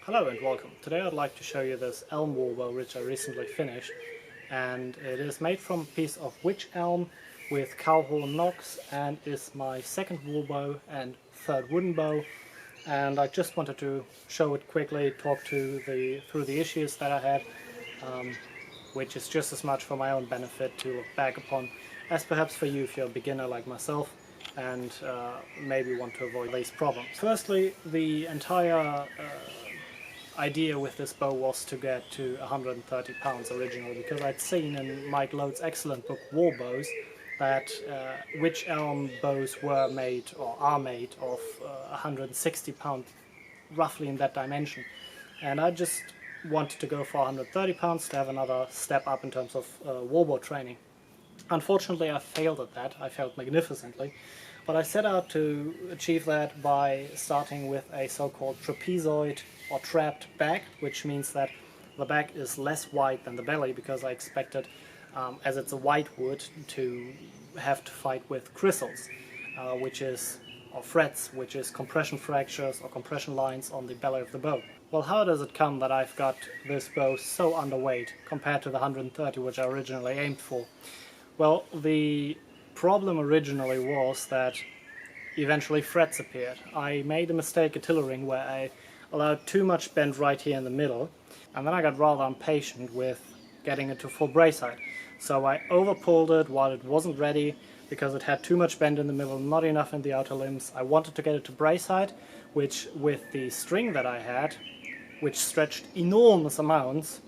Hello and welcome. Today I'd like to show you this elm warbow which I recently finished, and it is made from a piece of Wych Elm with cow horn knocks and is my second warbow and third wooden bow, and I just wanted to show it quickly, talk through the issues that I had, which is just as much for my own benefit to look back upon as perhaps for you if you're a beginner like myself and maybe want to avoid these problems. Firstly, the entire idea with this bow was to get to 130 pounds originally, because I'd seen in Mike Lode's excellent book Warbows that Wych Elm bows were made or are made of 160 pound, roughly in that dimension, and I just wanted to go for 130 pounds to have another step up in terms of warbow training. Unfortunately, I failed at that. I failed magnificently, but I set out to achieve that by starting with a so-called trapezoid or trapped back, which means that the back is less wide than the belly, because I expected, as it's a white wood, to have to fight with crystals, or frets, which is compression fractures or compression lines on the belly of the bow. Well, how does it come that I've got this bow so underweight compared to the 130 which I originally aimed for? Well, the problem originally was that eventually frets appeared. I made a mistake at tillering where I allowed too much bend right here in the middle, and then I got rather impatient with getting it to full brace height. So I overpulled it while it wasn't ready because it had too much bend in the middle, not enough in the outer limbs. I wanted to get it to brace height, which with the string that I had, which stretched enormous amounts,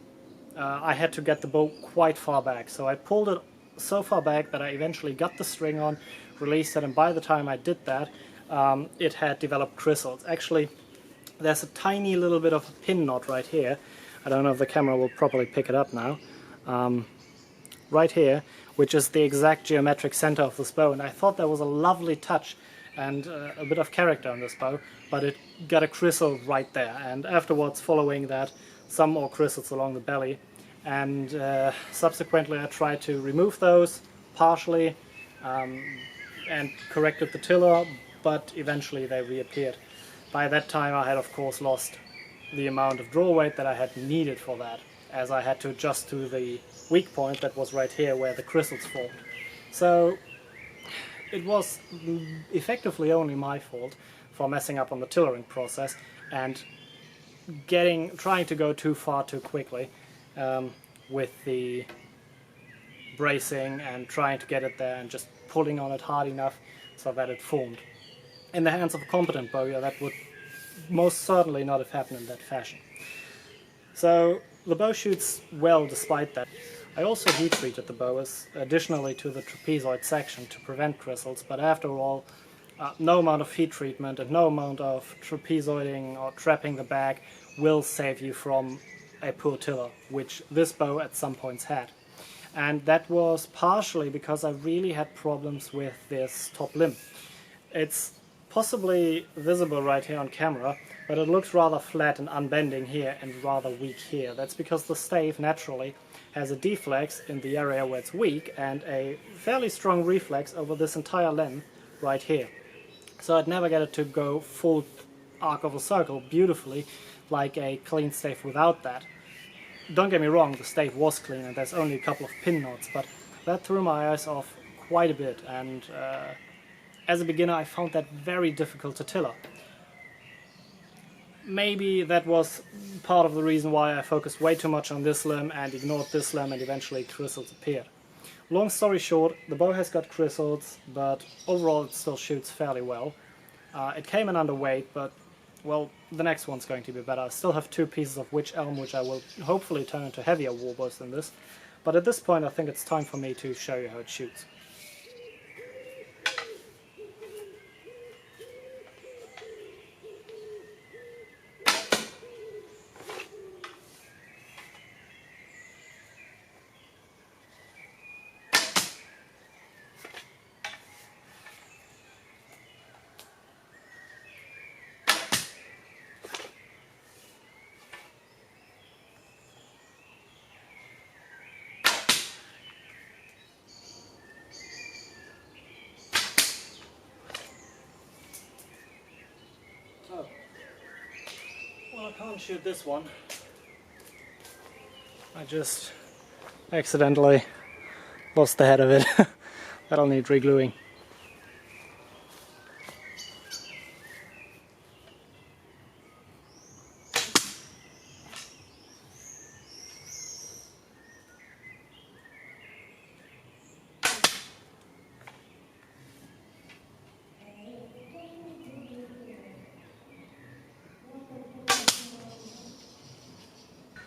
I had to get the bow quite far back. So I pulled it so far back that I eventually got the string on, released it, and by the time I did that, it had developed crystals. Actually, there's a tiny little bit of a pin knot right here. I don't know if the camera will properly pick it up now. Right here, which is the exact geometric center of this bow, and I thought that was a lovely touch and a bit of character on this bow, but it got a crystal right there, and afterwards, following that, some more crystals along the belly, and subsequently I tried to remove those partially and corrected the tiller, but eventually they reappeared. By that time I had of course lost the amount of draw weight that I had needed for that, as I had to adjust to the weak point that was right here where the crystals formed. So it was effectively only my fault for messing up on the tillering process and trying to go too far too quickly with the bracing and trying to get it there and just pulling on it hard enough so that it formed. In the hands of a competent bowyer, that would most certainly not have happened in that fashion. So the bow shoots well despite that. I also heat treated the bow additionally to the trapezoid section to prevent crystals, but after all, no amount of heat treatment and no amount of trapezoiding or trapping the back will save you from a poor tiller, which this bow at some points had. And that was partially because I really had problems with this top limb. It's possibly visible right here on camera, but it looks rather flat and unbending here and rather weak here. That's because the stave naturally has a deflex in the area where it's weak and a fairly strong reflex over this entire length right here. So I'd never get it to go full arc of a circle beautifully like a clean stave without that. Don't get me wrong, the stave was clean and there's only a couple of pin knots, but that threw my eyes off quite a bit, and as a beginner I found that very difficult to tiller. Maybe that was part of the reason why I focused way too much on this limb and ignored this limb, and eventually crystals appeared. Long story short, the bow has got crystals, but overall it still shoots fairly well. It came in underweight, but well, the next one's going to be better. I still have two pieces of Wych Elm, which I will hopefully turn into heavier warbows than this, but at this point I think it's time for me to show you how it shoots. I can't shoot this one. I just accidentally lost the head of it. That'll need re-gluing.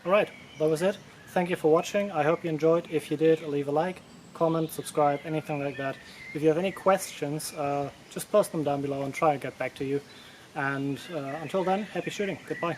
Alright, that was it. Thank you for watching. I hope you enjoyed. If you did, leave a like, comment, subscribe, anything like that. If you have any questions, just post them down below and try and get back to you. And until then, happy shooting. Goodbye.